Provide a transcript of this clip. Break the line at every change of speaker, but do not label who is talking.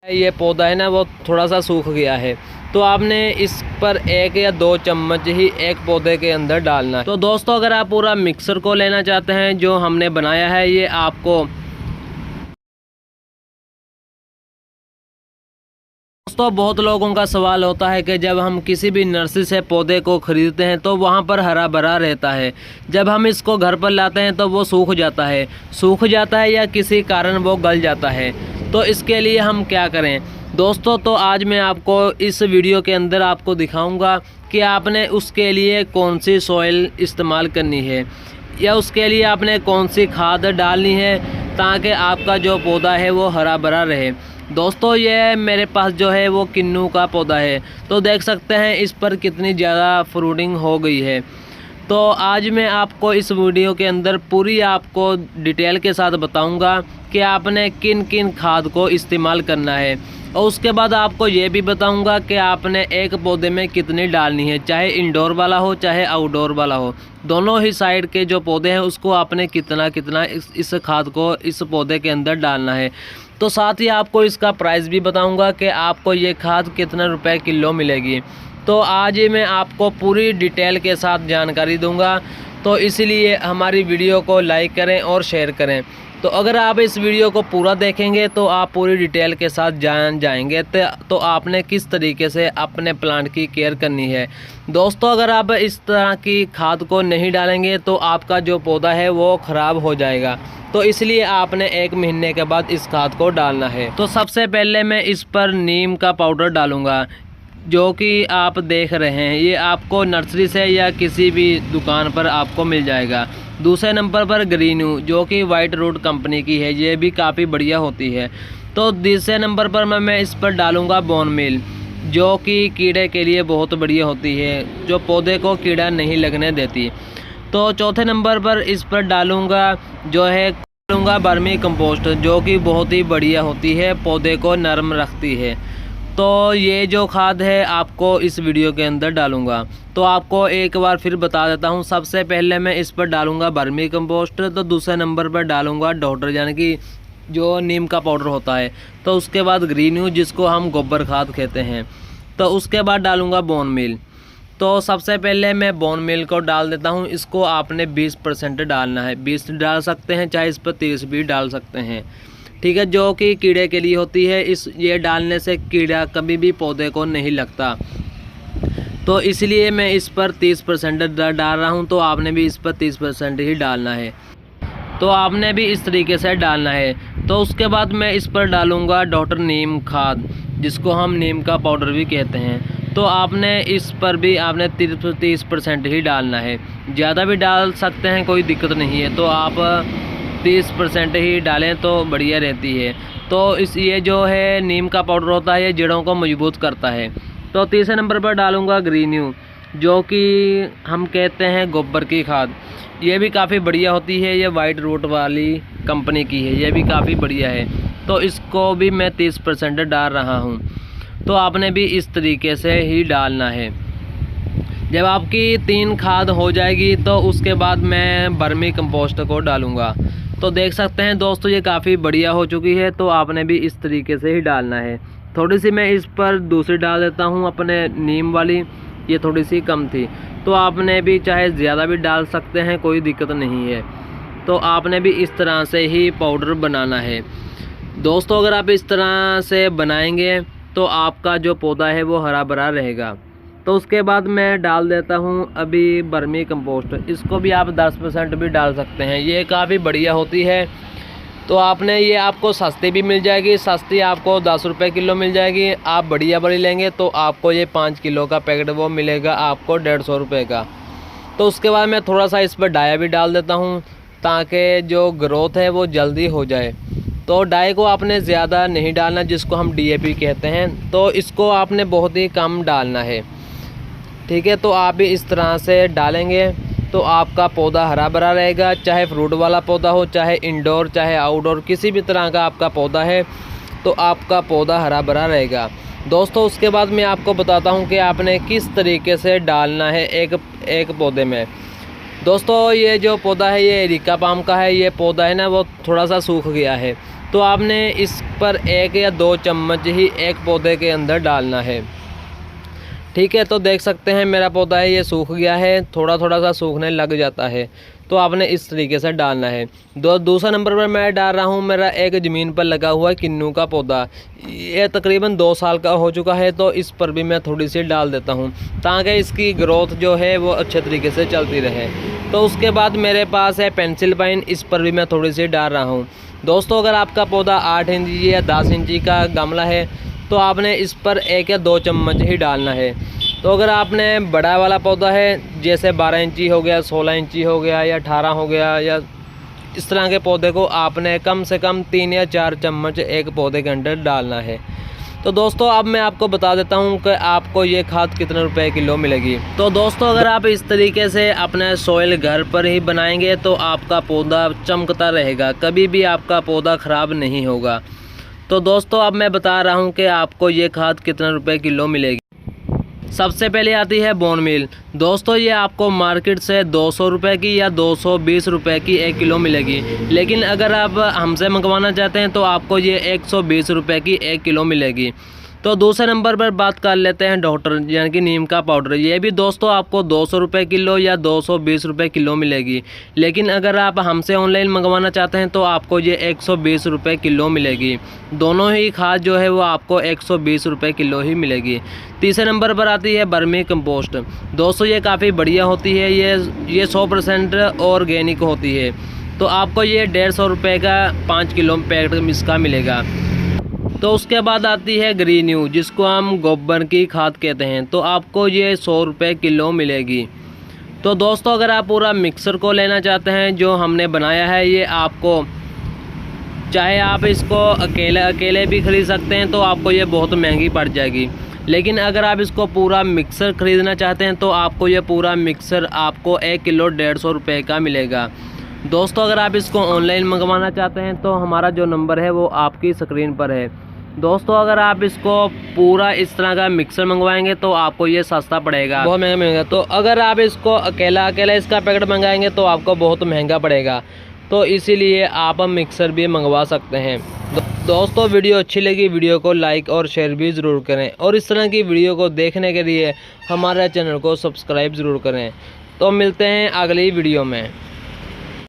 ये पौधा है ना वो थोड़ा सा सूख गया है, तो आपने इस पर 1 या 2 चम्मच ही एक पौधे के अंदर डालना है। तो दोस्तों अगर आप पूरा मिक्सर को लेना चाहते हैं जो हमने बनाया है, ये आपको दोस्तों बहुत लोगों का सवाल होता है कि जब हम किसी भी नर्सरी से पौधे को ख़रीदते हैं तो वहाँ पर हरा भरा रहता है, जब हम इसको घर पर लाते हैं तो वो सूख जाता है या किसी कारण वो गल जाता है। तो इसके लिए हम क्या करें दोस्तों? तो आज मैं आपको इस वीडियो के अंदर आपको दिखाऊंगा कि आपने उसके लिए कौन सी सॉइल इस्तेमाल करनी है या उसके लिए आपने कौन सी खाद डालनी है ताकि आपका जो पौधा है वो हरा भरा रहे। दोस्तों ये मेरे पास जो है वो किन्नू का पौधा है, तो देख सकते हैं इस पर कितनी ज़्यादा फ्रूटिंग हो गई है। तो आज मैं आपको इस वीडियो के अंदर पूरी आपको डिटेल के साथ बताऊंगा कि आपने किन किन खाद को इस्तेमाल करना है, और उसके बाद आपको ये भी बताऊंगा कि आपने एक पौधे में कितनी डालनी है, चाहे इंडोर वाला हो चाहे आउटडोर वाला हो, दोनों ही साइड के जो पौधे हैं उसको आपने कितना कितना इस खाद को इस पौधे के अंदर डालना है। तो साथ ही आपको इसका प्राइस भी बताऊंगा कि आपको ये खाद कितने रुपए किलो मिलेगी। तो आज मैं आपको पूरी डिटेल के साथ जानकारी दूंगा, तो इसलिए हमारी वीडियो को लाइक करें और शेयर करें। तो अगर आप इस वीडियो को पूरा देखेंगे तो आप पूरी डिटेल के साथ जान जाएंगे तो आपने किस तरीके से अपने प्लांट की केयर करनी है। दोस्तों अगर आप इस तरह की खाद को नहीं डालेंगे तो आपका जो पौधा है वो ख़राब हो जाएगा, तो इसलिए आपने 1 महीने के बाद इस खाद को डालना है। तो सबसे पहले मैं इस पर नीम का पाउडर डालूँगा, जो कि आप देख रहे हैं, ये आपको नर्सरी से या किसी भी दुकान पर आपको मिल जाएगा। दूसरे नंबर पर ग्रीनू, जो कि वाइट रूट कंपनी की है, ये भी काफ़ी बढ़िया होती है। तो तीसरे नंबर पर मैं इस पर डालूँगा बोन मील, जो कि कीड़े के लिए बहुत बढ़िया होती है, जो पौधे को कीड़ा नहीं लगने देती। तो चौथे नंबर पर इस पर डालूँगा वर्मी कंपोस्ट, जो कि बहुत ही बढ़िया होती है, पौधे को नरम रखती है। तो ये जो खाद है आपको इस वीडियो के अंदर डालूंगा। तो आपको एक बार फिर बता देता हूँ, सबसे पहले मैं इस पर डालूंगा वर्मी कंपोस्ट, तो दूसरे नंबर पर डालूंगा डॉक्टर यानी कि जो नीम का पाउडर होता है, तो उसके बाद ग्रीनू जिसको हम गोबर खाद कहते हैं, तो उसके बाद डालूंगा बोन मील। तो सबसे पहले मैं बोन मील को डाल देता हूँ, इसको आपने 20% डालना है, 20 डाल सकते हैं, चाहे इस पर 30 भी डाल सकते हैं, ठीक है, जो कि कीड़े के लिए होती है। ये डालने से कीड़ा कभी भी पौधे को नहीं लगता, तो इसलिए मैं इस पर 30% डाल रहा हूँ। तो आपने भी इस पर 30% ही डालना है, तो आपने भी इस तरीके से डालना है। तो उसके बाद मैं इस पर डालूँगा डॉक्टर नीम खाद, जिसको हम नीम का पाउडर भी कहते हैं। तो आपने इस पर भी आपने 30% ही डालना है, ज़्यादा भी डाल सकते हैं, कोई दिक्कत नहीं है। तो आप 30% ही डालें तो बढ़िया रहती है। तो ये जो है नीम का पाउडर होता है, ये जड़ों को मजबूत करता है। तो तीसरे नंबर पर डालूंगा ग्रीन्यू, जो कि हम कहते हैं गोबर की खाद, ये भी काफ़ी बढ़िया होती है, ये वाइट रूट वाली कंपनी की है, ये भी काफ़ी बढ़िया है। तो इसको भी मैं 30% डाल रहा हूँ। तो आपने भी इस तरीके से ही डालना है। जब आपकी 3 खाद हो जाएगी तो उसके बाद मैं वर्मी कंपोस्ट को डालूँगा। तो देख सकते हैं दोस्तों ये काफ़ी बढ़िया हो चुकी है, तो आपने भी इस तरीके से ही डालना है। थोड़ी सी मैं इस पर दूसरी डाल देता हूँ अपने नीम वाली, ये थोड़ी सी कम थी, तो आपने भी चाहे ज़्यादा भी डाल सकते हैं, कोई दिक्कत नहीं है। तो आपने भी इस तरह से ही पाउडर बनाना है दोस्तों। अगर आप इस तरह से बनाएंगे तो आपका जो पौधा है वो हरा भरा रहेगा। तो उसके बाद मैं डाल देता हूँ अभी वर्मी कंपोस्ट, इसको भी आप 10% भी डाल सकते हैं, ये काफ़ी बढ़िया होती है। तो आपने ये आपको सस्ती भी मिल जाएगी, सस्ती आपको 10 रुपये किलो मिल जाएगी। आप बढ़िया बड़ी लेंगे तो आपको ये 5 किलो का पैकेट वो मिलेगा आपको 150 रुपये का। तो उसके बाद मैं थोड़ा सा इस पर डाया भी डाल देता हूँ, ताकि जो ग्रोथ है वो जल्दी हो जाए। तो डाई को आपने ज़्यादा नहीं डालना, जिसको हम DAP कहते हैं, तो इसको आपने बहुत ही कम डालना है, ठीक है। तो आप भी इस तरह से डालेंगे तो आपका पौधा हरा भरा रहेगा, चाहे फ्रूट वाला पौधा हो, चाहे इंडोर चाहे आउटडोर, किसी भी तरह का आपका पौधा है तो आपका पौधा हरा भरा रहेगा दोस्तों। उसके बाद मैं आपको बताता हूँ कि आपने किस तरीके से डालना है एक पौधे में। दोस्तों ये जो पौधा है ये एरिका पाम का है, ये पौधा है ना वो थोड़ा सा सूख गया है, तो आपने इस पर 1 या 2 चम्मच ही एक पौधे के अंदर डालना है। ठीक है, तो देख सकते हैं मेरा पौधा है ये सूख गया है, थोड़ा थोड़ा सा सूखने लग जाता है। तो आपने इस तरीके से डालना है। दूसरा नंबर पर मैं डाल रहा हूँ मेरा एक ज़मीन पर लगा हुआ किन्नू का पौधा। ये तकरीबन 2 साल का हो चुका है, तो इस पर भी मैं थोड़ी सी डाल देता हूँ ताकि इसकी ग्रोथ जो है वो अच्छे तरीके से चलती रहे। तो उसके बाद मेरे पास है पेंसिल पाइन, इस पर भी मैं थोड़ी सी डाल रहा हूँ। दोस्तों, अगर आपका पौधा 8 इंची या 10 इंची का गमला है तो आपने इस पर 1 या 2 चम्मच ही डालना है। तो अगर आपने बड़ा वाला पौधा है जैसे 12 इंची हो गया, 16 इंची हो गया या 18 हो गया, या इस तरह के पौधे को आपने कम से कम 3 या 4 चम्मच एक पौधे के अंदर डालना है। तो दोस्तों, अब मैं आपको बता देता हूँ कि आपको ये खाद कितने रुपए किलो मिलेगी। तो दोस्तों, अगर आप इस तरीके से अपना सॉइल घर पर ही बनाएंगे तो आपका पौधा चमकता रहेगा, कभी भी आपका पौधा ख़राब नहीं होगा। तो दोस्तों, अब मैं बता रहा हूँ कि आपको ये खाद कितने रुपए किलो मिलेगी। सबसे पहले आती है बोन मील। दोस्तों, ये आपको मार्केट से 200 रुपये की या 220 रुपये की 1 किलो मिलेगी, लेकिन अगर आप हमसे मंगवाना चाहते हैं तो आपको ये 120 रुपये की 1 किलो मिलेगी। तो दूसरे नंबर पर बात कर लेते हैं डॉक्टर यानी कि नीम का पाउडर। ये भी दोस्तों आपको 200 रुपये किलो या 220 रुपये किलो मिलेगी, लेकिन अगर आप हमसे ऑनलाइन मंगवाना चाहते हैं तो आपको ये 120 रुपये किलो मिलेगी। दोनों ही खाद जो है वो आपको 120 रुपये किलो ही मिलेगी। तीसरे नंबर पर आती है बर्मी कंपोस्ट। दोस्तों, ये काफ़ी बढ़िया होती है, ये 100% ऑर्गेनिक होती है। तो आपको ये 150 रुपये का 5 किलो पैकेट इसका मिलेगा। तो उसके बाद आती है ग्रीन यू, जिसको हम गोबर की खाद कहते हैं। तो आपको ये 100 रुपये किलो मिलेगी। तो दोस्तों, अगर आप पूरा मिक्सर को लेना चाहते हैं जो हमने बनाया है, ये आपको चाहे आप इसको अकेले भी ख़रीद सकते हैं तो आपको ये बहुत महंगी पड़ जाएगी, लेकिन अगर आप इसको पूरा मिक्सर ख़रीदना चाहते हैं तो आपको ये पूरा मिक्सर आपको 1 किलो 150 रुपये का मिलेगा। दोस्तों, अगर आप इसको ऑनलाइन मंगवाना चाहते हैं तो हमारा जो नंबर है वो आपकी स्क्रीन पर है। दोस्तों, अगर आप इसको पूरा इस तरह का मिक्सर मंगवाएंगे तो आपको ये सस्ता पड़ेगा, बहुत महंगा मिलेगा। तो अगर आप इसको अकेला इसका पैकेट मंगाएंगे तो आपको बहुत महंगा पड़ेगा। तो इसीलिए आप मिक्सर भी मंगवा सकते हैं। दोस्तों, वीडियो अच्छी लगी वीडियो को लाइक और शेयर भी ज़रूर करें, और इस तरह की वीडियो को देखने के लिए हमारे चैनल को सब्सक्राइब ज़रूर करें। तो मिलते हैं अगली वीडियो में।